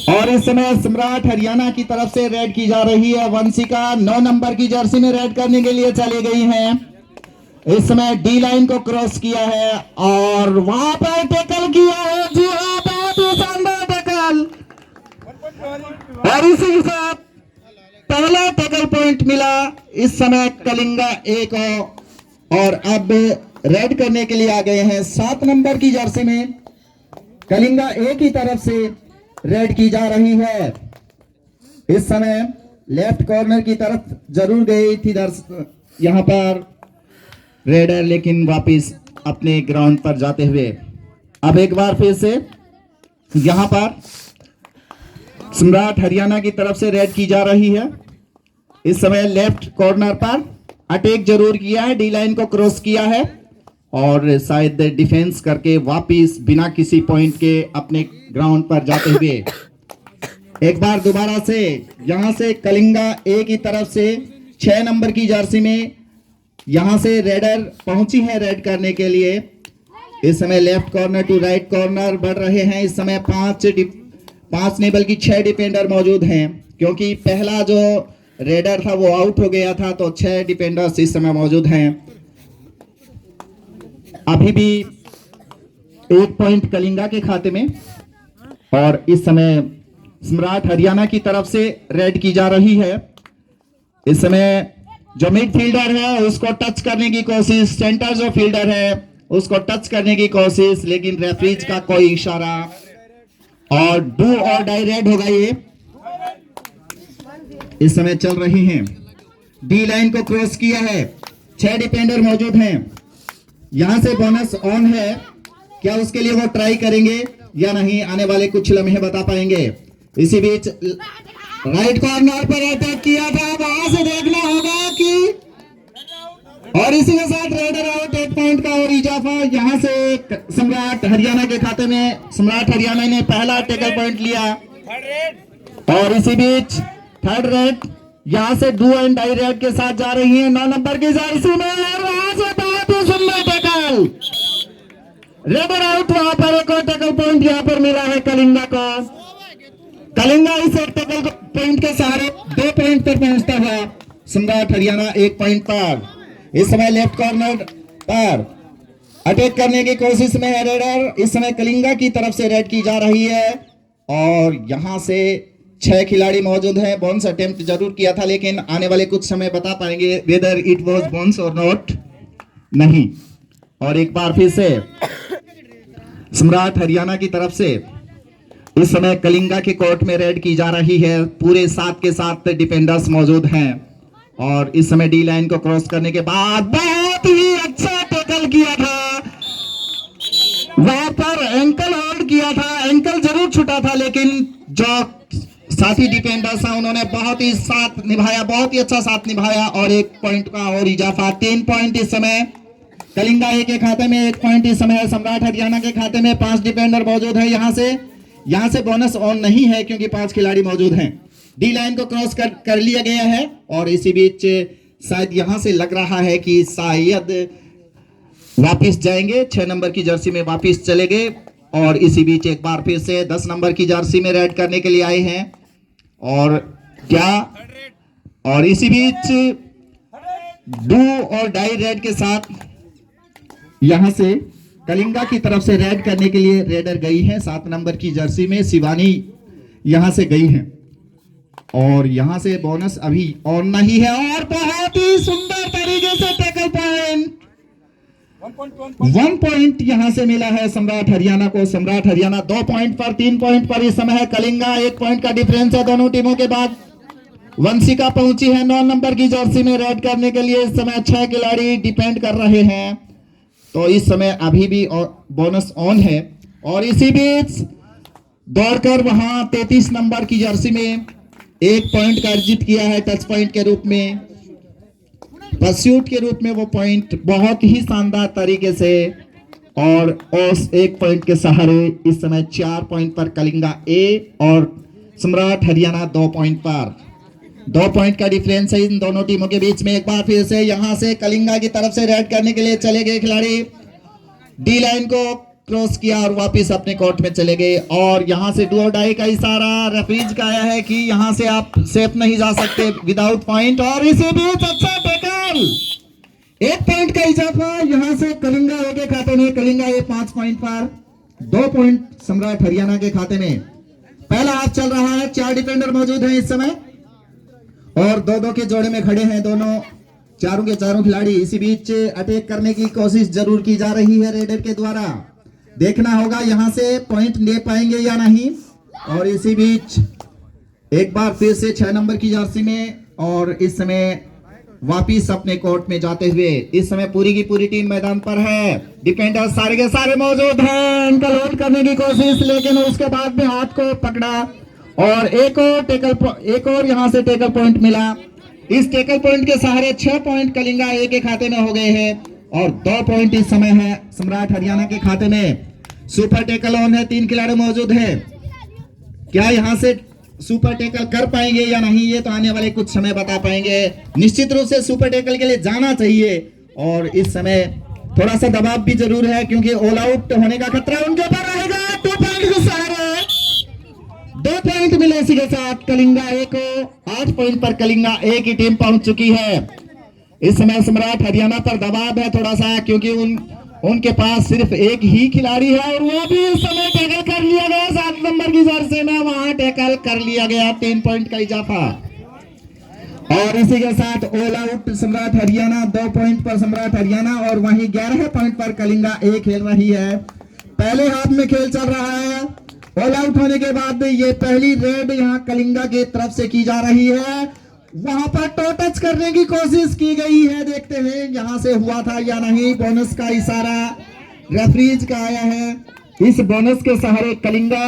और इस समय सम्राट हरियाणा की तरफ से रेड की जा रही है। वंशिका 9 नंबर की जर्सी में रेड करने के लिए चली गई हैं। इस समय डी लाइन को क्रॉस किया है और वहां पर टैकल किया है। जी हाँ, बहुत ही शानदार टैकल। और इसी के साथ पहला टैकल पॉइंट मिला। इस समय कलिंगा एक और अब रेड करने के लिए आ गए हैं 7 नंबर की जर्सी में। कलिंगा ए की तरफ से रेड की जा रही है। इस समय लेफ्ट कॉर्नर की तरफ जरूर गई थी यहां पर रेडर, लेकिन वापस अपने ग्राउंड पर जाते हुए अब एक बार फिर से यहां पर सम्राट हरियाणा की तरफ से रेड की जा रही है। इस समय लेफ्ट कॉर्नर पर अटैक जरूर किया है, डी लाइन को क्रॉस किया है और शायद डिफेंस करके वापस बिना किसी पॉइंट के अपने ग्राउंड पर जाते हुए एक बार दोबारा से यहां से कलिंगा ए की तरफ से 6 नंबर की जर्सी में यहां से रेडर पहुंची है रेड करने के लिए। इस समय left corner to right corner बढ़ रहे हैं। इस समय 5 नहीं बल्कि 6 डिफेंडर मौजूद हैं, क्योंकि पहला जो रेडर था वो आउट हो गया था, तो 6 डिफेंडर्स इस समय मौजूद हैं। अभी भी 1 पॉइंट कलिंगा के खाते में और इस समय सम्राट हरियाणा की तरफ से रेड की जा रही है। इस समय जो मिडफील्डर है उसको टच करने की कोशिश, सेंटर जो फील्डर है उसको टच करने की कोशिश, लेकिन रेफरीज का कोई इशारा और डू और डाई रेड होगा। ये इस समय चल रही हैं। डी लाइन को क्रॉस किया है, 6 डिफेंडर मौजूद हैं। यहां से बोनस ऑन है, क्या उसके लिए वो ट्राई करेंगे या नहीं, आने वाले कुछ लम्हे बता पाएंगे। इसी बीच राइट कॉर्नर पर अटैक किया था, वहां से देखना होगा कि और इसी के साथ रेडर आउट, 1 पॉइंट का और इजाफा यहां से सम्राट हरियाणा के खाते में। सम्राट हरियाणा ने पहला टैकल पॉइंट लिया और इसी बीच थर्ड रेड यहां से डू एंड डाई रेड के साथ जा रही है 9 नंबर की जर्सी में और वहां से बहुत ही सुंदर टैकल, रेडर आउट। वहां पर एक और टैकल पॉइंट यहां पर मिला है कलिंगा को। कलिंगा इस टैकल पॉइंट के सहारे 2 पॉइंट पर पहुंचता हुआ सम्राट हरियाणा 1 पॉइंट पर। इस समय लेफ्ट कॉर्नर पर अटैक करने की कोशिश में है रेडर। इस समय कलिंगा की तरफ से रेड की जा रही है और यहां से 6 खिलाड़ी मौजूद हैं। बोन्स अटेम्प्ट जरूर किया था, लेकिन आने वाले कुछ समय बता पाएंगे वेदर इट वाज बोन्स और नॉट नहीं। और एक बार फिर से सम्राट हरियाणा की तरफ से इस समय कलिंगा के कोर्ट में रेड की जा रही है। पूरे 7 के 7 डिफेंडर्स मौजूद हैं और इस समय डी लाइन को क्रॉस करने के बाद बहुत ही अच्छा टैकल किया था। वहां पर एंकल होल्ड किया था, एंकल जरूर छूटा था, लेकिन जो साथी डिफेंडर्स हैं उन्होंने बहुत ही साथ निभाया, बहुत ही अच्छा साथ निभाया और 1 पॉइंट का और इजाफा। 3 पॉइंट इस समय कलिंगा ए के खाते में, 1 पॉइंट इस समय सम्राट हरियाणा के खाते में। 5 डिफेंडर मौजूद है। यहां से बोनस ऑन नहीं है क्योंकि 5 खिलाड़ी मौजूद हैं। डी लाइन को क्रॉस कर लिया गया है और इसी बीच शायद यहां से लग रहा है कि शायद वापस जाएंगे, 6 नंबर की जर्सी में वापस चले गए और इसी बीच एक बार फिर से 10 नंबर की जर्सी में रेड करने के लिए आए हैं और क्या, और इसी बीच डू और डाई रेड के साथ यहां से कलिंगा की तरफ से रेड करने के लिए रेडर गई है 7 नंबर की जर्सी में। शिवानी यहां से गई है और यहां से बोनस अभी ऑन नहीं है और बहुत ही सुंदर तरीके से टैकल पॉइंट 1 पॉइंट यहां से मिला है सम्राट हरियाणा को। सम्राट हरियाणा 2 पॉइंट पर, 3 पॉइंट पर इस समय है। कलिंगा 1 पॉइंट का डिफरेंस है दोनों टीमों के बाद। वंशिका पहुंची है 9 नंबर की जर्सी में रेड करने के लिए। इस समय 6 खिलाड़ी डिपेंड कर रहे हैं, तो इस समय अभी भी बोनस ऑन है और इसी बीच दौड़कर वहां 33 नंबर की जर्सी में 1 पॉइंट का अर्जित किया है टच पॉइंट के रूप में, परस्यूट के रूप में। वो पॉइंट बहुत ही शानदार तरीके से और उस 1 पॉइंट के सहारे इस समय 4 पॉइंट पर कलिंगा ए और सम्राट हरियाणा 2 पॉइंट पर। 2 पॉइंट का डिफरेंस है इन दोनों टीमों के बीच में। एक बार फिर से यहां से कलिंगा की तरफ से रेड करने के लिए चले गए खिलाड़ी। डी लाइन को क्रॉस किया और वापस अपने कोर्ट में चले गए। और यहां से डू और डाई का इशारा रेफरीज का आया है कि यहां से आप सेफ नहीं जा सकते विदाउट पॉइंट। और इसी बीच अच्छा टैकल, 1 पॉइंट का इजाफा यहां से कलिंगा ए के खाते में। कलिंगा ए 5 पॉइंट पर, 2 पॉइंट सम्राट हरियाणा के खाते में। पहला हाफ चल रहा है, 4 डिफेंडर मौजूद हैं इस समय और 2-2 के जोड़े में खड़े हैं दोनों, चारों के चारों खिलाड़ी। इसी बीच अटैक करने की कोशिश जरूर की जा रही है रेडर के द्वारा। देखना होगा यहां से पॉइंट ले पाएंगे या नहीं। और इसी बीच एक बार फिर से 6 नंबर की जर्सी में और इस समय वापिस अपने कोर्ट में जाते हुए इस समय पूरी की पूरी टीम मैदान पर है। डिफेंडर सारे के सारे मौजूद हैं, इनका लोड करने की कोशिश, लेकिन उसके बाद में हाथ को पकड़ा और एक और यहां से टेकल पॉइंट मिला। इस टेकल पॉइंट के सहारे 6 पॉइंट कलिंगा ए के खाते में हो गए हैं और 2 पॉइंट इस समय है सम्राट हरियाणा के खाते में। सुपर टेकल ऑन है, 3 खिलाड़ी मौजूद है। क्या यहां से सुपर टेकल कर पाएंगे या नहीं, ये तो आने वाले कुछ समय बता पाएंगे। निश्चित रूप से सुपर टेकल के लिए जाना चाहिए और इस समय थोड़ा सा दबाव भी जरूर है क्योंकि ऑल आउट होने का खतरा उनके ऊपर रहेगा। 2 पॉइंट के सहारे 2 पॉइंट मिले इसी के साथ कलिंगा ए को। 8 पॉइंट पर कलिंगा ए की टीम पहुंच चुकी है। इस समय सम्राट हरियाणा पर दबाव है थोड़ा सा क्योंकि उनके पास सिर्फ एक ही खिलाड़ी है और वो भी इस समय टैकल कर लिया गया। 7 नंबर की जर्सी में वहां टैकल कर लिया गया, 3 पॉइंट का इजाफा। और इसी के साथ ऑल आउट सम्राट हरियाणा, 2 पॉइंट पर सम्राट हरियाणा और वहीं 11 पॉइंट पर कलिंगा ए खेल रही है। पहले हाफ में खेल चल रहा है। ऑल आउट होने के बाद ये पहली रेड यहाँ कलिंगा की तरफ से की जा रही है। वहां पर टो टच करने की कोशिश की गई है, देखते हैं यहां से हुआ था या नहीं। बोनस का इशारा रेफरीज का आया है। इस बोनस के सहारे कलिंगा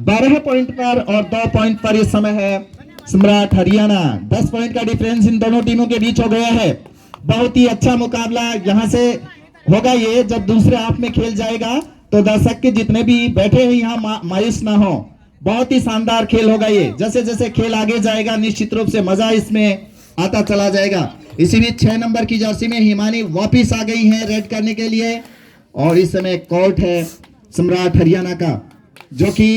12 पॉइंट पर और 2 पॉइंट पर इस समय है सम्राट हरियाणा। 10 पॉइंट का डिफरेंस इन दोनों टीमों के बीच हो गया है। बहुत ही अच्छा मुकाबला यहां से होगा ये जब दूसरे हाफ में खेल जाएगा तो दर्शक के जितने भी बैठे हैं यहाँ मायूस ना हो। बहुत ही शानदार खेल होगा ये। जैसे जैसे खेल आगे जाएगा निश्चित रूप से मजा इसमें आता चला जाएगा। इसी बीच 6 नंबर की जर्सी में हिमानी वापिस आ गई है रेड करने के लिए और इस समय कोर्ट है सम्राट हरियाणा का जो कि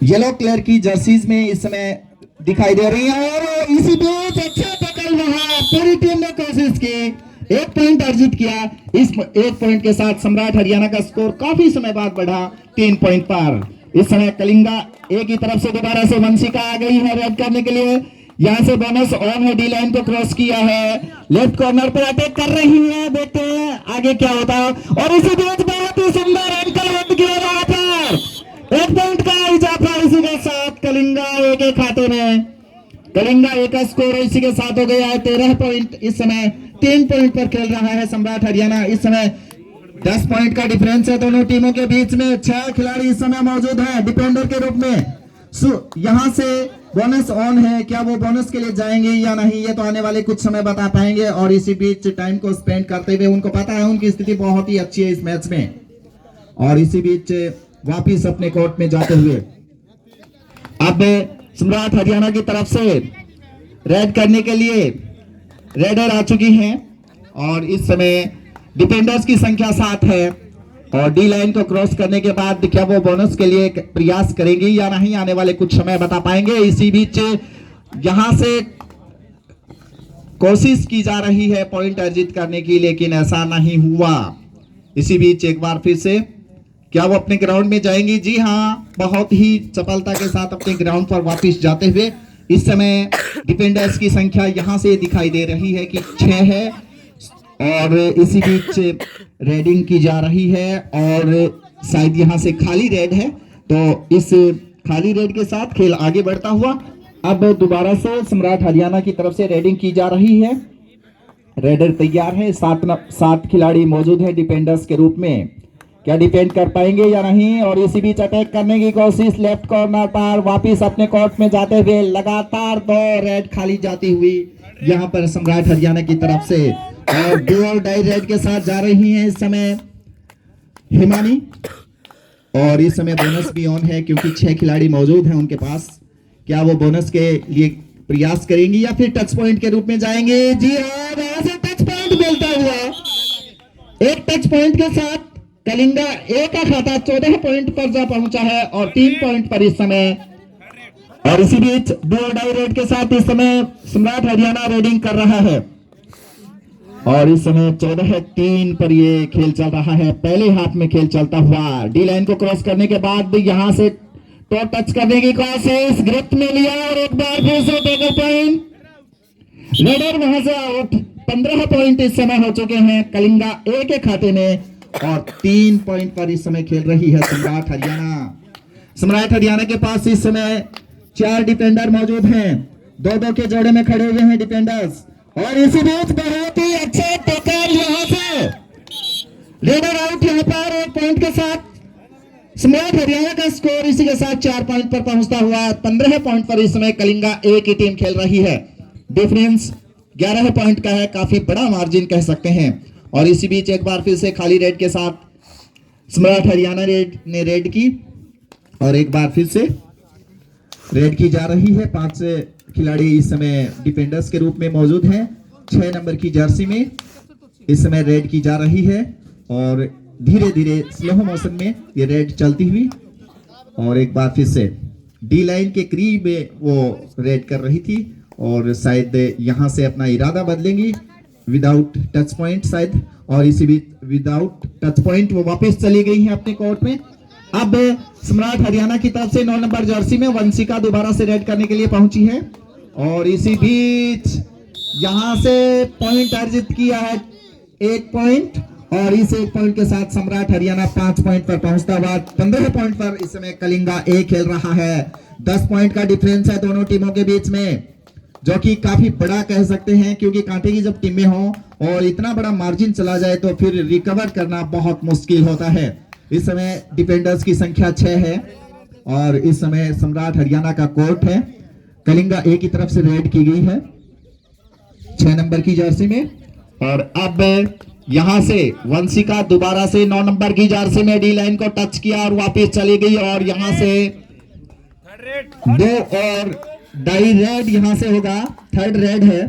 येलो कलर की जर्सीज में इस समय दिखाई दे रही है। और इसी बीच अच्छा टैकल वहां पूरी टीम ने कोशिश की, 1 पॉइंट अर्जित किया। इस 1 पॉइंट के साथ सम्राट हरियाणा का स्कोर काफी समय बाद बढ़ा 3 पॉइंट पर। इस समय कलिंगा ए की तरफ से दोबारा से वंशिका आ गई है रेड करने के लिए। यहां से बोनस ऑन है, डी लाइन को क्रॉस किया है, लेफ्ट कॉर्नर पर अटैक कर रही है। देखते हैं आगे क्या होता है। और इसी बीच बहुत ही सुंदर एंकल हिट किया वहां पर 1 पॉइंट का इजाफा इसी के साथ कलिंगा ए के खाते में। कलिंगा ए का स्कोर इसी के साथ हो गया है 13 पॉइंट। इस समय 3 पॉइंट पर खेल रहा है सम्राट हरियाणा। इस समय 10 पॉइंट का डिफरेंस है दोनों टीमों के बीच में। 6 खिलाड़ी इस समय मौजूद हैं डिफेंडर के रूप में। यहां से बोनस ऑन है, क्या वो बोनस के लिए जाएंगे या नहीं ये तो आने वाले कुछ समय बता पाएंगे। और इसी बीच टाइम को स्पेंड करते हुए उनको पता है उनकी स्थिति बहुत ही अच्छी है इस मैच में। और इसी बीच वापिस अपने कोर्ट में जाते हुए अब सम्राट हरियाणा की तरफ से रेड करने के लिए रेडर आ चुकी हैं और इस समय डिफेंडर्स की संख्या 7 है। और डी लाइन को क्रॉस करने के बाद क्या वो बोनस के लिए प्रयास करेंगे या नहीं आने वाले कुछ समय बता पाएंगे। इसी बीच यहां से कोशिश की जा रही है पॉइंट अर्जित करने की लेकिन ऐसा नहीं हुआ। इसी बीच एक बार फिर से क्या वो अपने ग्राउंड में जाएंगी? जी हाँ, बहुत ही चपलता के साथ अपने ग्राउंड पर वापस जाते हुए। इस समय डिफेंडर्स की संख्या यहां से दिखाई दे रही है कि 6 है और इसी बीच रेडिंग की जा रही है और शायद यहां से खाली रेड है तो इस खाली रेड के साथ खेल आगे बढ़ता हुआ अब दोबारा से सम्राट हरियाणा की तरफ से रेडिंग की जा रही है। रेडर तैयार है, 7 खिलाड़ी मौजूद है डिफेंडर्स के रूप में। क्या डिफेंड कर पाएंगे या नहीं। और इसी बीच अटैक करने की कोशिश लेफ्ट कॉर्नर पर वापिस अपने कोर्ट में जाते हुए लगातार 2 रेड खाली जाती हुई यहां पर सम्राट हरियाणा की तरफ से। और डू और डाई रेड के साथ जा रही हैं इस समय हिमानी। और इस समय बोनस भी ऑन है क्योंकि 6 खिलाड़ी मौजूद हैं उनके पास। क्या वो बोनस के लिए प्रयास करेंगी या फिर टच पॉइंट के रूप में जाएंगे? जी हाँ, वहां से टच पॉइंट मिलता हुआ एक टच पॉइंट के साथ कलिंगा ए का खाता 14 पॉइंट पर जा पहुंचा है और 3 पॉइंट पर इस समय। और इसी बीच डू और डाई रेड के साथ इस समय सम्राट हरियाणा रेडिंग कर रहा है और इस समय 14-3 पर ये खेल चल रहा है। पहले हाफ में खेल चलता हुआ डी लाइन को क्रॉस करने के बाद यहां से तो टच करने की कोशिश, ग्रिप में लिया और एक बार फिर से टेकल पॉइंट, रेडर वहां से आउट। 15 पॉइंट इस समय हो चुके हैं कलिंगा ए के खाते में और 3 पॉइंट पर इस समय खेल रही है सम्राट हरियाणा। सम्राट हरियाणा के पास इस समय 4 डिफेंडर मौजूद हैं, 2-2 के जोड़े में खड़े हुए हैं डिफेंडर्स। और इसी बीच बहुत ही अच्छे टैकल यहां से, रेडर आउट यहां पर 1 पॉइंट के साथ। सम्राट हरियाणा का स्कोर इसी के साथ 4 पॉइंट पर पहुंचता हुआ 15 पॉइंट पर इस समय कलिंगा ए की टीम खेल रही है। डिफरेंस 11 पॉइंट का है, काफी बड़ा मार्जिन कह सकते हैं। और इसी बीच एक बार फिर से खाली रेड के साथ सम्राट हरियाणा ने रेड की और एक बार फिर से रेड की जा रही है। 5 खिलाड़ी इस समय डिफेंडर्स के रूप में मौजूद हैं। 6 नंबर की जर्सी में इस समय रेड की जा रही है और धीरे धीरे स्लो मोशन में ये रेड चलती हुई और एक बार फिर से डी लाइन के करीब वो रेड कर रही थी और शायद यहां से अपना इरादा बदलेंगी विदाउट टच पॉइंट शायद। और इसी बीच विदाउट टच पॉइंट वो वापस चली गई है अपने कोर्ट में। अब सम्राट हरियाणा की तरफ से 9 नंबर जर्सी में वंशिका दोबारा से रेड करने के लिए पहुंची है और इसी बीच यहां से पॉइंट अर्जित किया है 1 पॉइंट और इस 1 पॉइंट के साथ सम्राट हरियाणा 5 पॉइंट पर पहुंचता हुआ 15 पॉइंट पर इस समय कलिंगा ए खेल रहा है। 10 पॉइंट का डिफरेंस है दोनों टीमों के बीच में, जो कि काफी बड़ा कह सकते हैं क्योंकि कांटे की जब टीमें हों और इतना बड़ा मार्जिन चला जाए तो फिर रिकवर करना बहुत मुश्किल होता है। इस समय डिफेंडर्स की संख्या 6 है और इस समय सम्राट हरियाणा का कोर्ट है। कलिंगा ए की तरफ से रेड की गई है 6 नंबर की जर्सी में और अब यहां से वंशिका दोबारा से 9 नंबर की जर्सी में डी लाइन को टच किया और वापस चली गई और यहां से 2 और डाई रेड यहां से होगा, 3rd रेड है।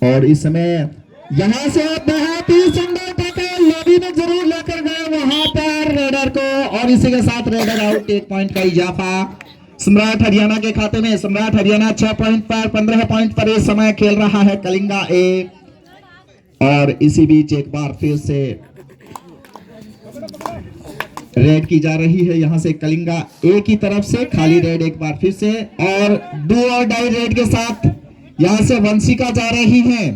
और इस समय यहां से बहुत ही सुंदर टैकल लोबी में जरूर लेकर गए वहां पर रेडर को और इसी के साथ रेडर आउट। 1 पॉइंट का इजाफा सम्राट हरियाणा के खाते में। सम्राट हरियाणा 6 पॉइंट पर 15 पॉइंट पर इस समय खेल रहा है कलिंगा ए। और इसी बीच एक बार फिर से रेड की जा रही है यहां से कलिंगा ए की तरफ से, खाली रेड एक बार फिर से और डू और डाई रेड के साथ यहां से वंशिका जा रही है।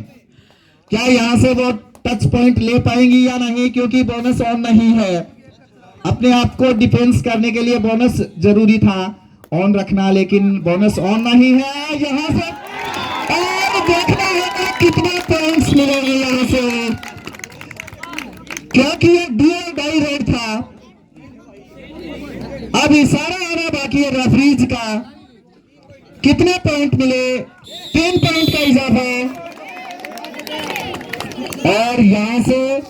क्या यहां से वो टच पॉइंट ले पाएंगी या नहीं, क्योंकि बोनस ऑन नहीं है। अपने आप को डिफेंस करने के लिए बोनस जरूरी था ऑन रखना, लेकिन बोनस ऑन नहीं है। यहां से और देखना होगा कितना पॉइंट्स मिलेंगे यहां से, क्योंकि ये डू और डाई रेड था। अब इशारा आना बाकी है रेफरीज का, कितने पॉइंट मिले, 3 पॉइंट का इजाफा। और यहां से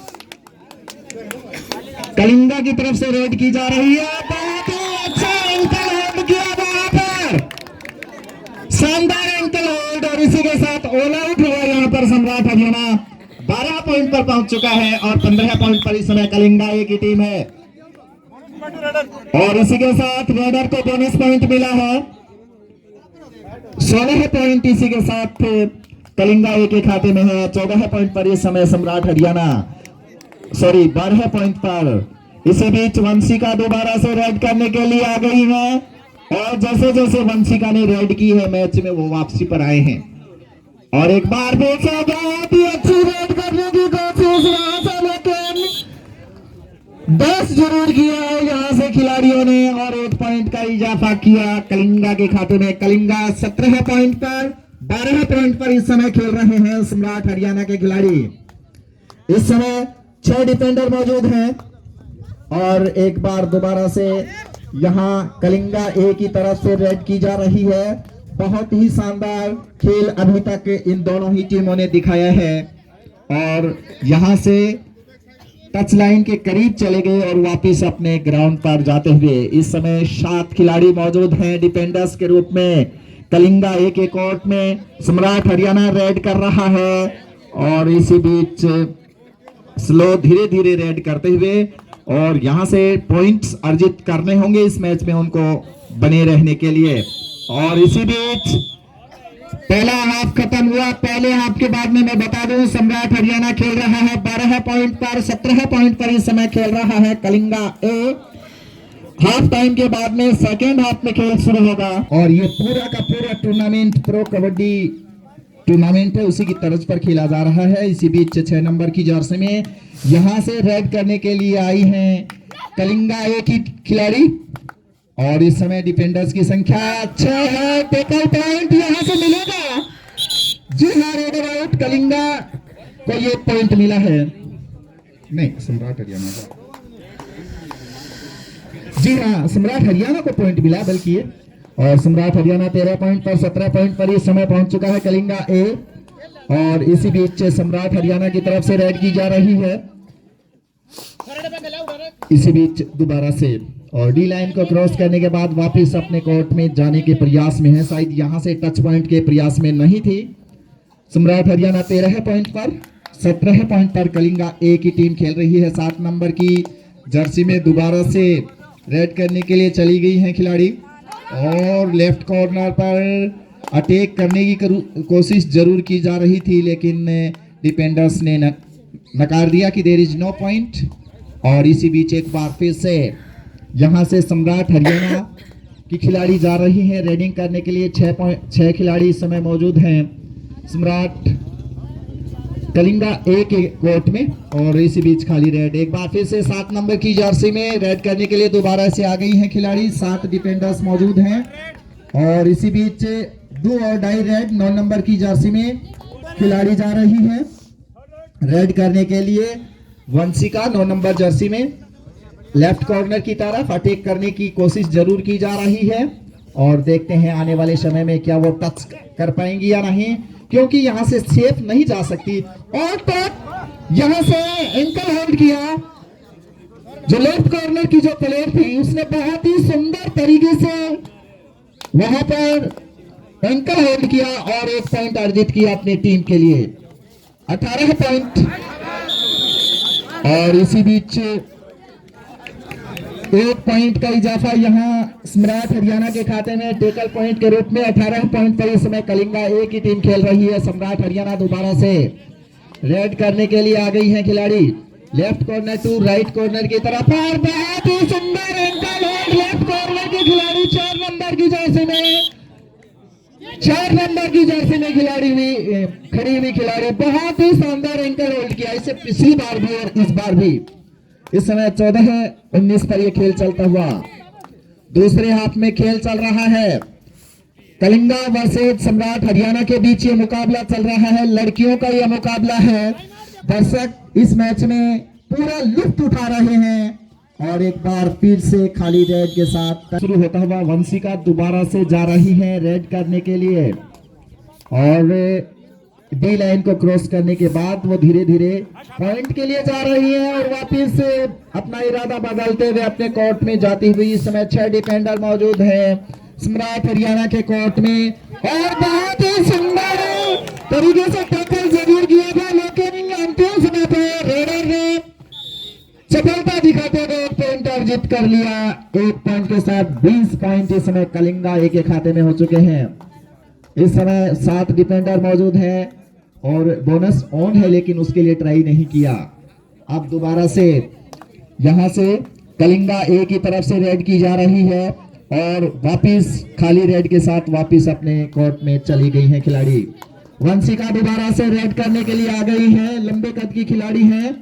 कलिंगा की तरफ से रेड की जा रही है। बहुत ही अच्छा एंकल होल्ड किया वहां पर, शानदार एंकल होल्ड और इसी के साथ ऑल आउट हुआ यहां पर सम्राट हरियाणा। 12 पॉइंट पर पहुंच चुका है और 15 पॉइंट पर इस समय कलिंगा ए की टीम है। और इसी के साथ रेडर को बोनस पॉइंट मिला है 16 पॉइंट इसी के साथ कलिंगा ए के खाते में है। 14 पॉइंट पर इस समय सम्राट हरियाणा 12 पॉइंट पर। इसी बीच वंशिका दोबारा से रेड करने के लिए आ गई है और जैसे जैसे वंशिका ने रेड की है मैच में वो वापसी पर आए हैं और एक बार फिर से बहुत ही अच्छी रेड करने की कोशिश यहां से, लेकिन 10 जरूर किया है यहां से खिलाड़ियों ने और 1 पॉइंट का इजाफा किया कलिंगा के खाते में। कलिंगा 17 पॉइंट पर, 12 पॉइंट पर इस समय खेल रहे हैं सम्राट हरियाणा के खिलाड़ी। इस समय 6 डिफेंडर मौजूद हैं और एक बार दोबारा से यहां कलिंगा ए की तरफ से रेड की जा रही है। बहुत ही शानदार खेल अभी तक इन दोनों ही टीमों ने दिखाया है और यहां से टच लाइन के करीब चले गए और वापस अपने ग्राउंड पर जाते हुए इस समय 7 खिलाड़ी मौजूद हैं डिफेंडर्स के रूप में। कलिंगा ए के कोर्ट में सम्राट हरियाणा रेड कर रहा है और इसी बीच स्लो धीरे धीरे रेड करते हुए, और यहां से पॉइंट्स अर्जित करने होंगे इस मैच में उनको बने रहने के लिए। और इसी बीच पहला हाफ खत्म हुआ। पहले हाफ के बाद में मैं बता दूं, सम्राट हरियाणा खेल रहा है 12 पॉइंट पर, 17 पॉइंट पर इस समय खेल रहा है कलिंगा ए। हाफ टाइम के बाद में सेकेंड हाफ में खेल शुरू होगा, और ये पूरा का पूरा टूर्नामेंट प्रो कबड्डी टूर्नामेंट है, उसी की तर्ज पर खेला जा रहा है। इसी बीच 6 नंबर की जर्सी में यहां से रेड करने के लिए आई हैं कलिंगा ए की खिलाड़ी, और इस समय डिफेंडर्स की संख्या 6 है। टेकल पॉइंट यहां से मिलेगा। जी हाँ, रेड आउट कलिंगा को ये पॉइंट मिला है। नहीं, सम्राट हरियाणा का। जी हाँ, सम्राट हरियाणा को पॉइंट मिला बल्कि ये, और सम्राट हरियाणा 13 पॉइंट पर 17 पॉइंट पर इस समय पहुंच चुका है कलिंगा ए। और इसी बीच सम्राट हरियाणा की तरफ से रेड की जा रही है इसी बीच दोबारा से, और डी लाइन को क्रॉस करने के बाद वापस अपने कोर्ट में जाने के प्रयास में है। शायद यहां से टच पॉइंट के प्रयास में नहीं थी। सम्राट हरियाणा 13 पॉइंट पर 17 पॉइंट पर कलिंगा ए की टीम खेल रही है। 7 नंबर की जर्सी में दोबारा से रेड करने के लिए चली गई है खिलाड़ी, और लेफ्ट कॉर्नर पर अटैक करने की कोशिश जरूर की जा रही थी, लेकिन डिफेंडर्स ने नकार दिया कि देयर इज नो पॉइंट। और इसी बीच एक बार फिर से यहां से सम्राट हरियाणा की खिलाड़ी जा रही हैं रेडिंग करने के लिए। 6 खिलाड़ी इस समय मौजूद हैं सम्राट कलिंगा ए के कोर्ट में, और इसी बीच खाली रेड। एक बार फिर से 7 नंबर की जर्सी में रेड करने के लिए दोबारा से आ गई हैं खिलाड़ी। 7 डिफेंडर्स मौजूद हैं, और इसी बीच 2 और डाई रेड 9 नंबर की जर्सी में खिलाड़ी जा रही है रेड करने के लिए। वंशिका 9 नंबर जर्सी में लेफ्ट कॉर्नर की तरफ अटैक करने की कोशिश जरूर की जा रही है, और देखते हैं आने वाले समय में क्या वो टच कर पाएंगी या नहीं, क्योंकि यहां से सेफ नहीं जा सकती। और तक यहां से एंकल होल्ड किया, जो लेफ्ट कॉर्नर की जो प्लेयर थी उसने बहुत ही सुंदर तरीके से वहां पर एंकल होल्ड किया और 1 पॉइंट अर्जित किया अपनी टीम के लिए। 18 पॉइंट। और इसी बीच 1 पॉइंट का इजाफा यहां सम्राट हरियाणा के खाते में टेकल पॉइंट के रूप में। 18 पॉइंट पर इस समय कलिंगा ए की टीम खेल रही है। सम्राट हरियाणा दोबारा से रेड करने के लिए आ गई है खिलाड़ी left corner to right corner की तरफ, और बहुत ही सुंदर एंकल होल्ड लेफ्ट कॉर्नर की खिलाड़ी 4 नंबर की जर्सी में, 4 नंबर की जर्सी में खिलाड़ी हुई खड़ी हुई खिलाड़ी बहुत ही शानदार एंकल होल्ड किया। इसे पिछली बार भी और इस बार भी। इस समय 14-19 पर यह खेल चलता हुआ दूसरे हाफ में खेल चल रहा है। कलिंगा वर्सेस सम्राट हरियाणा के बीच ये मुकाबला चल रहा है। लड़कियों का यह मुकाबला है। दर्शक इस मैच में पूरा लुत्फ उठा रहे हैं, और एक बार फिर से खाली रेड के साथ शुरू होता हुआ वंशिका दोबारा से जा रही है रेड करने के लिए, और डी लाइन को क्रॉस करने के बाद वो धीरे धीरे पॉइंट के लिए जा रही है, और वापस अपना इरादा बदलते हुए अपने कोर्ट में जाती हुई। इस समय 6 डिफेंडर मौजूद है सम्राट हरियाणा के कोर्ट में, और बहुत ही सुंदर तरीके से टैकल जरूर किया था, लेकिन अंतिम समय पर रेडर ने सफलता दिखाते हुए 1 पॉइंट अर्जित कर लिया। 1 पॉइंट के साथ 20 पॉइंट इस समय कलिंगा ए के खाते में हो चुके हैं। इस समय 7 डिफेंडर मौजूद हैं, और बोनस ऑन है, लेकिन उसके लिए ट्राई नहीं किया। अब दोबारा से यहां से कलिंगा ए की तरफ से रेड की जा रही है, और वापिस खाली रेड के साथ वापिस अपने कोर्ट में चली गई है खिलाड़ी। वंशिका दोबारा से रेड करने के लिए आ गई है। लंबे कद की खिलाड़ी है।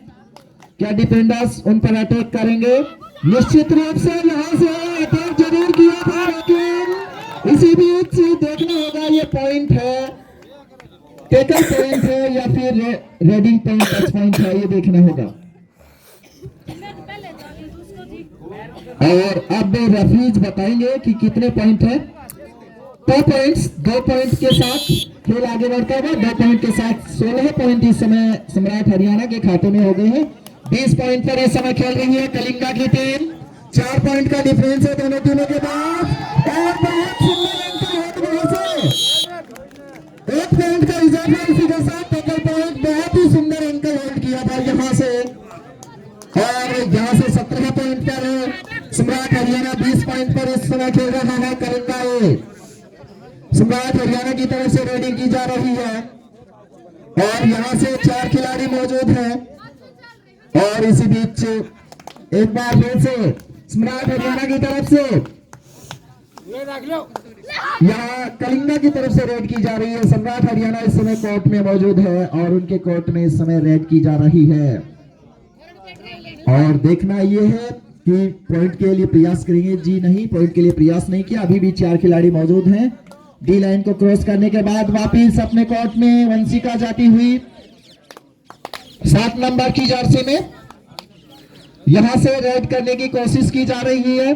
क्या डिफेंडर्स उन पर अटैक करेंगे? निश्चित रूप से यहां से अटैक जरूर किया था, लेकिन इसी बीच देखना होगा ये पॉइंट है, टेकल पॉइंट है या फिर रेडिंग पॉइंट, टच पॉइंट है, ये देखना होगा। और अब रेफरीज बताएंगे कि कितने पॉइंट है। 2 पॉइंट्स, 2 पॉइंट के साथ खेल आगे बढ़ता हुआ। 2 पॉइंट के साथ 16 पॉइंट इस समय सम्राट हरियाणा के खाते में हो गए हैं। 20 पॉइंट पर इस समय खेल रही है कलिंगा की टीम। 4 पॉइंट का डिफरेंस है दोनों टीमों के बाद, और बहुत सुंदर अंतर है दोनों से। 1 पॉइंट का इजाफा इसी के साथ टेकल पॉइंट, बहुत ही सुंदर अंतर होल्ड किया था यहां से और यहाँ से 17 पॉइंट पर सम्राट हरियाणा, 20 पॉइंट पर इस समय खेल रहा है कलिंगा ए। सम्राट हरियाणा की तरफ से रेडिंग की जा रही है और यहाँ से 4 खिलाड़ी मौजूद हैं। और इसी बीच एक बार फिर से सम्राट हरियाणा की तरफ से यहाँ कलिंगा की तरफ से रेड की जा रही है। सम्राट हरियाणा इस समय कोर्ट में मौजूद है और उनके कोर्ट में इस समय रेड की जा रही है। और देखना ये है कि पॉइंट के लिए प्रयास करेंगे, जी नहीं, पॉइंट के लिए प्रयास नहीं किया। अभी भी 4 खिलाड़ी मौजूद हैं। डी लाइन को क्रॉस करने के बाद वापिस अपने कोर्ट में वंशिका जाती हुई 7 नंबर की जर्सी में यहां से रेड करने की कोशिश की जा रही है।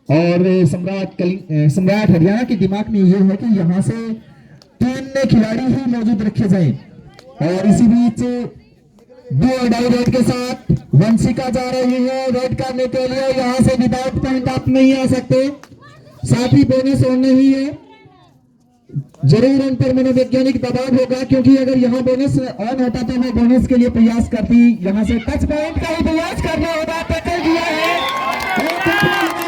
और सम्राट हरियाणा के दिमाग में यह है कि यहां से 3 खिलाड़ी ही मौजूद रखे जाएं। और इसी बीच 2 डाई रेड के साथ वंशिका जा रही है रेड करने के लिए। यहां से विदाउट पॉइंट आप नहीं आ सकते, साथ ही बोनस ऑन नहीं है। जरूर उन पर मनोवैज्ञानिक दबाव होगा, क्योंकि अगर यहाँ बोनस ऑन होता तो मैं बोनस के लिए प्रयास करती। यहाँ से टच पॉइंट का ही प्रयास करना होगा। टैकल किया है,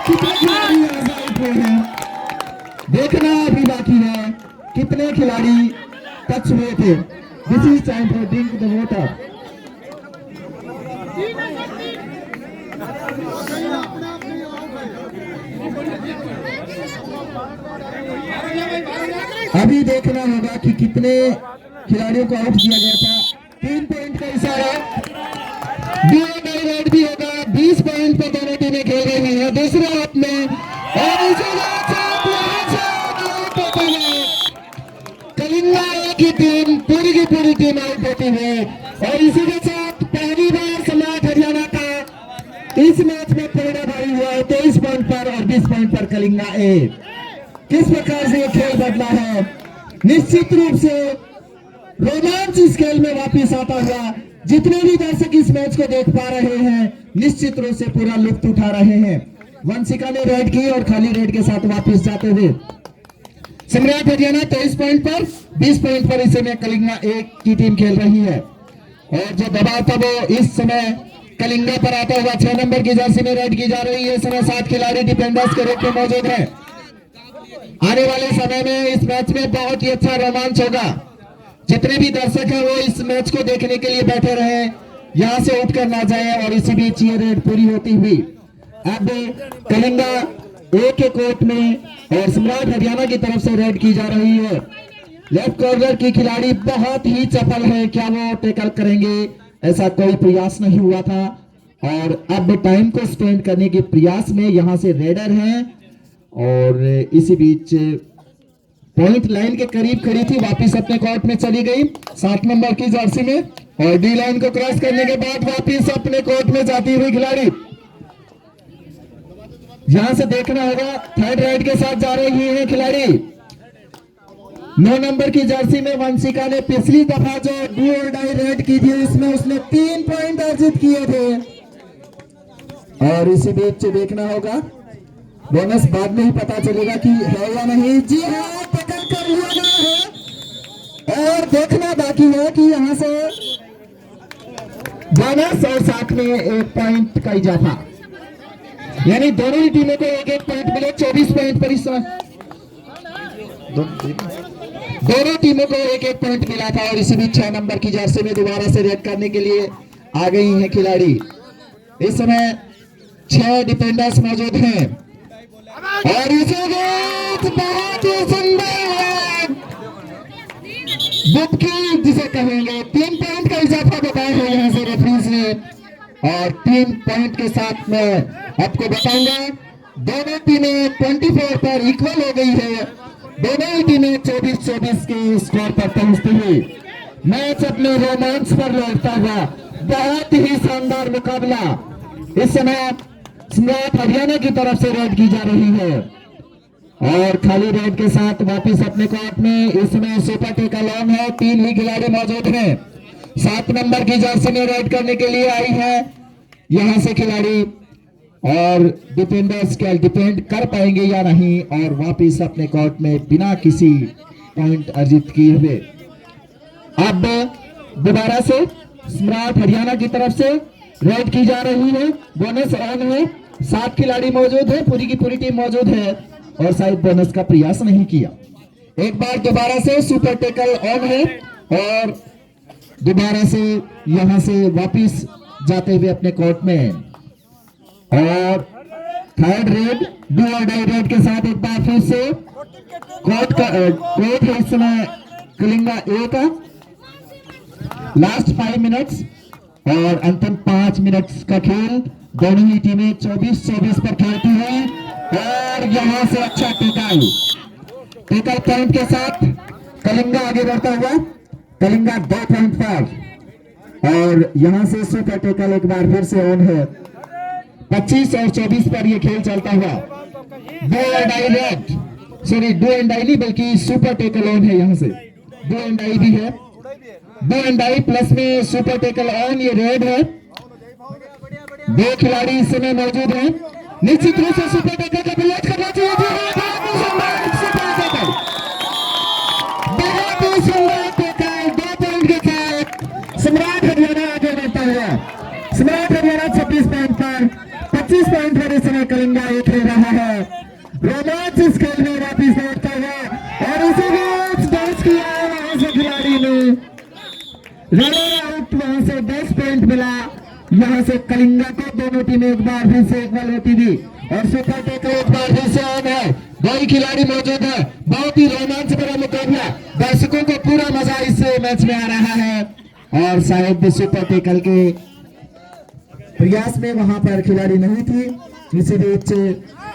कितने खिलाड़ी आजाद हुए हैं देखना अभी बाकी है, कितने खिलाड़ी टच हुए थे। This is time for drink the water. अभी देखना होगा कि कितने खिलाड़ियों को आउट किया गया था। 3 पॉइंट का इशारा, रेड भी होगा। 20 पॉइंट पर दोनों टीमें खेल रही हैं दूसरे हाथ में। और कलिंगा की टीम पूरी टीम आउट होती है। और इसी के साथ पहली बार सम्राट हरियाणा का इस मैच में परिणाम भारी हुआ है 23 पॉइंट पर और 20 पॉइंट पर कलिंगा ए। किस प्रकार से ये खेल बदला है, निश्चित रूप से रोमांच इस खेल में वापिस आता हुआ। जितने भी दर्शक इस मैच को देख पा रहे हैं निश्चित रूप से पूरा लुत्फ उठा रहे हैं। वंशिका ने रेड की और खाली रेड के साथ वापिस जाते हुए सम्राट हरियाणा 23 पॉइंट पर, 20 पॉइंट पर इस समय कलिंगा ए की टीम खेल रही है। और जो दबाव था वो इस समय कलिंगा पर आता हुआ 6 नंबर की जर्सी में रेड की जा रही है। इस समय 7 खिलाड़ी डिफेंडर्स के रूप में मौजूद है। आने वाले समय में इस मैच में बहुत ही अच्छा रोमांच होगा। जितने भी दर्शक हैं वो इस मैच को देखने के लिए बैठे रहे, यहां से उठ कर ना जाए। और इसी बीच ये रेड पूरी होती हुई अब कलिंगा ए के कोर्ट में और सम्राट हरियाणा की तरफ से रेड की जा रही है। लेफ्ट कॉर्नर की खिलाड़ी बहुत ही चपल है, क्या वो टैकल करेंगे ऐसा कोई प्रयास नहीं हुआ था। और अब टाइम को स्पेंड करने के प्रयास में यहां से रेडर हैं। और इसी बीच पॉइंट लाइन के करीब खड़ी थी, वापिस अपने कोर्ट में चली गई 7 नंबर की जर्सी में। और डी लाइन को क्रॉस करने के बाद वापिस अपने कोर्ट में जाती हुई खिलाड़ी यहां से देखना होगा 3rd राइड के साथ जा रही है खिलाड़ी 9 नंबर की जर्सी में। वंशिका ने पिछली दफा जो डू और डाई रेड की थी इसमें उसने 3 पॉइंट अर्जित किए थे। और इसी बीच देखना होगा, बोनस बाद में ही पता चलेगा कि है या नहीं। जी हाँ, पकड़ कर लिया गया है। और देखना बाकी है कि यहां से बोनस और साथ में 1 पॉइंट का इजाफा, यानी दोनों ही टीमों को 1-1 पॉइंट मिले। 24 पॉइंट पर इस दोनों टीमों को 1-1 पॉइंट मिला था। और इसी बीच 6 नंबर की जर्सी में दोबारा से रेड करने के लिए आ गई हैं खिलाड़ी। इस समय 6 डिफेंडर्स मौजूद हैं। और इसी बीच बहुत ही सुंदर बुक्की जिसे कहेंगे 3 पॉइंट का इजाफा बताया है यहाँ से रेफरीज ने। और 3 पॉइंट के साथ मैं आपको बताऊंगा दोनों टीमें 24 पर इक्वल हो गई है। दोनों ही टीमें 24-24 के स्कोर पर पहुंचती हुई मैच अपने रोमांच पर लौटता हुआ बहुत ही शानदार मुकाबला इस समय सम्राट हरियाणा की तरफ से रेड की जा रही है। और खाली रेड के साथ वापिस अपने कोर्ट में इस समय सुपर टेकल ऑन है। 3 ही खिलाड़ी मौजूद हैं। 7 नंबर की जर्सी में रेड करने के लिए आई है यहां से खिलाड़ी। और डिफेंडर्स क्या डिफेंड कर पाएंगे या नहीं, और वापिस अपने कोर्ट में बिना किसी पॉइंट अर्जित किए हुए अब दोबारा से सम्राट हरियाणा की तरफ से रेड की जा रही है, बोनस ऑन है, 7 खिलाड़ी मौजूद है, पूरी की पूरी टीम मौजूद है और शायद बोनस का प्रयास नहीं किया। एक बार दोबारा से सुपर टैकल ऑन है और दोबारा से यहां से वापिस जाते हुए अपने कोर्ट में और थर्ड रेड डू और डाई रेड के साथ एक बार फिर से कोर्ट है इस समय कलिंगा ए का। लास्ट 5 मिनट्स और अंतिम 5 मिनट्स का खेल, दोनों ही टीमें 24-24 पर खेलती हैं और यहां से अच्छा टेकल पॉइंट के साथ कलिंगा आगे बढ़ता हुआ, कलिंगा 2 पॉइंट पर और यहां से सुपर टेकल एक बार फिर से ऑन है। 25 और 24 पर यह खेल चलता हुआ, do and die raid, sorry do and die नहीं बल्कि सुपर टेकल ऑन है, यहां से डू एंड डाई भी है, डू एंड डाई प्लस में सुपर टेकल ऑन, ये रेड है। 2 खिलाड़ी इस समय मौजूद हैं, निश्चित रूप से सुपर टेकल का प्रयास करना चाहिए। बहुत ही सुंदर टेकल, 2 पॉइंट के साथ सम्राट हरियाणा आगे बढ़ता हुआ, सम्राट हरियाणा 26 पॉइंट पर, 25 पॉइंट पर इस समय कलिंगा एक खेल रहा है। रोमांच इस खेल में वापिस लौटता हुआ और इसी बीच डांस किया वहां से खिलाड़ी ने रनर आउट, वहां से 10 पॉइंट मिला। यहां से कलिंगा को दोनों टीमें एक बार फिर से इक्वल होती थी और सुपर टेकल एक बार फिर से ऑन है। 2 ही खिलाड़ी मौजूद है, बहुत ही रोमांच भरा मुकाबला, दर्शकों को पूरा मजा इस मैच में आ रहा है और शायद सुपर टेकल के प्रयास में वहां पर खिलाड़ी नहीं थी। इसी बीच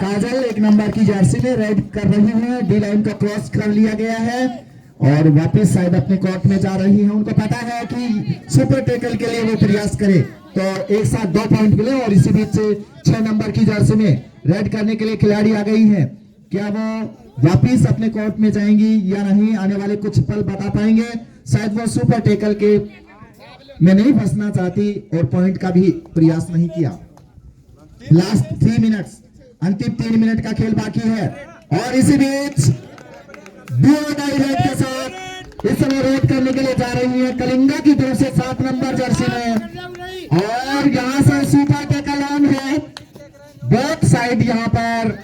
काजल 1 नंबर की जर्सी में रेड कर रही है, डी लाइन को क्रॉस कर लिया गया है और वापस शायद अपने कोर्ट में जा रही है। उनको पता है कि सुपर टेकल के लिए वो प्रयास करे तो एक साथ 2 पॉइंट मिले और इसी बीच 6 नंबर की जर्सी में रेड करने के लिए खिलाड़ी आ गई है। क्या वो वापिस अपने कोर्ट में जाएंगी या नहीं, आने वाले कुछ पल बता पाएंगे। शायद वो सुपर टेकल के में नहीं फंसना चाहती और पॉइंट का भी प्रयास नहीं किया। लास्ट 3 मिनट्स, अंतिम 3 मिनट का खेल बाकी है और इसी बीच रेड के साथ इस समय रेड करने के लिए जा रही है कलिंगा की तरफ से 7 नंबर जर्सी में और यहां से सुपर टेकल ऑन है। बोथ साइड यहां पर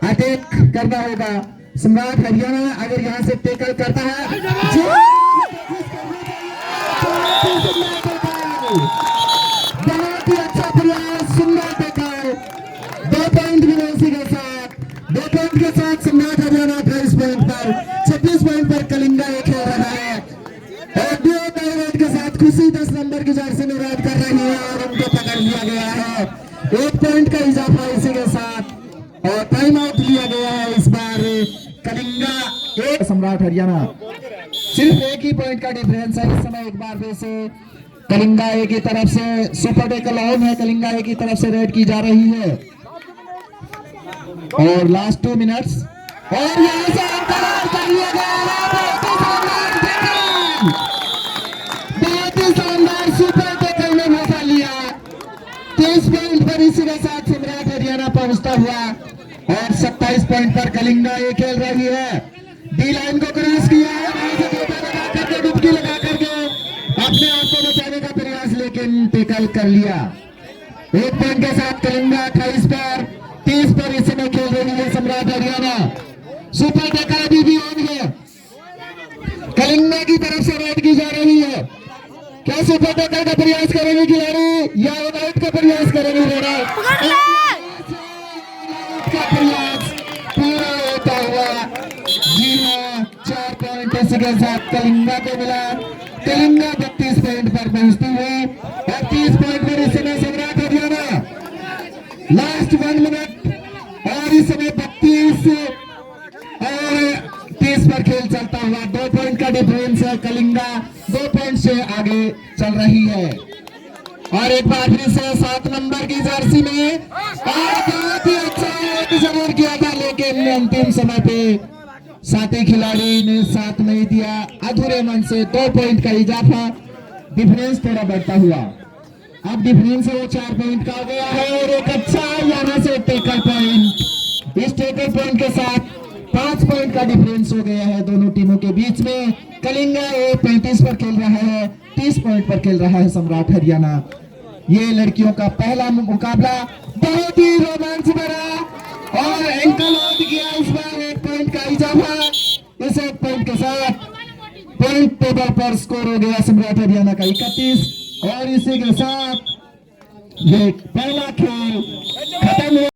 अटैक करना होगा। सम्राट हरियाणा अगर यहां से टेकल करता है, बहुत ही अच्छा प्रयास, सुंदर टेकल, 2 पॉइंट मिले इसी के साथ, 2 पॉइंट के साथ सम्राट हरियाणा 28 पॉइंट पर, 26 पॉइंट पर कलिंगा एक खेल रहा है और डू डाई रेड के साथ खुशी 10 नंबर की जर्सी में रेड कर रही है और उनको पकड़ लिया गया है। 1 पॉइंट का इजाफा इसी के साथ और टाइम आउट लिया गया है इस बार कलिंगा 1, सम्राट हरियाणा सिर्फ 1 ही पॉइंट का डिफरेंस है इस समय। एक बार फिर से कलिंगा ए की तरफ से सुपर टेकल ऑन है, कलिंगा ए की तरफ से रेड की जा रही है और लास्ट 2 मिनट्स और यहां से कर लिया गया है। बहुत ही शानदार सुपर टेकल ने मजा लिया। 23 पॉइंट पर इसी के साथ सम्राट हरियाणा पहुंचता हुआ और 27 पॉइंट पर कलिंगा ये खेल रही है। डी लाइन को क्रॉस किया है, डुबकी लगा करके अपने आप को बचाने का प्रयास, लेकिन टेकल कर लिया। 1 पॉइंट के साथ कलिंगा 28 पर, 30 पर इस समय खेल रही है सम्राट हरियाणा। सुपर टेकल अभी भी ऑन है, कलिंगा की तरफ से रेड की जा रही है। क्या सुपर टेकल का प्रयास करेंगे खिलाड़ी या आउट का प्रयास करेंगे? का प्रयास पूरा होता हुआ, जी हाँ, 4 पॉइंट इसी के साथ कलिंगा को मिला। कलिंगा 32 पॉइंट पर पहुंचती है और 30 पॉइंट पर इस समय सम्राट हरियाणा। लास्ट 1 मिनट और इस समय 32 और 30 पर खेल चलता हुआ, 2 पॉइंट का डिफरेंस है। कलिंगा 2 पॉइंट से आगे चल रही है और एक बार फिर से 7 नंबर की जर्सी में और बहुत ही अच्छा जरूर किया था, लेकिन अंतिम समय पे साथी खिलाड़ी ने साथ नहीं दिया। अधूरे मन से 2 पॉइंट का इजाफा, डिफरेंस थोड़ा बढ़ता हुआ, अब डिफरेंस वो 4 पॉइंट का हो गया है और एक अच्छा यहां से टेकल पॉइंट। इस टेकल पॉइंट के साथ 5 पॉइंट का डिफरेंस हो गया है दोनों टीमों के बीच में। कलिंगा 35 पर खेल रहा है, 30 पॉइंट पर खेल रहा है सम्राट हरियाणा। ये लड़कियों का पहला मुकाबला बहुत ही रोमांच भरा और एंकल आउट किया इस बार 1 पॉइंट का इजाफा। इस 1 पॉइंट के साथ पॉइंट टेबल पर स्कोर हो गया सम्राट हरियाणा का 31 और इसी के साथ ये पहला खेल खत्म हुआ।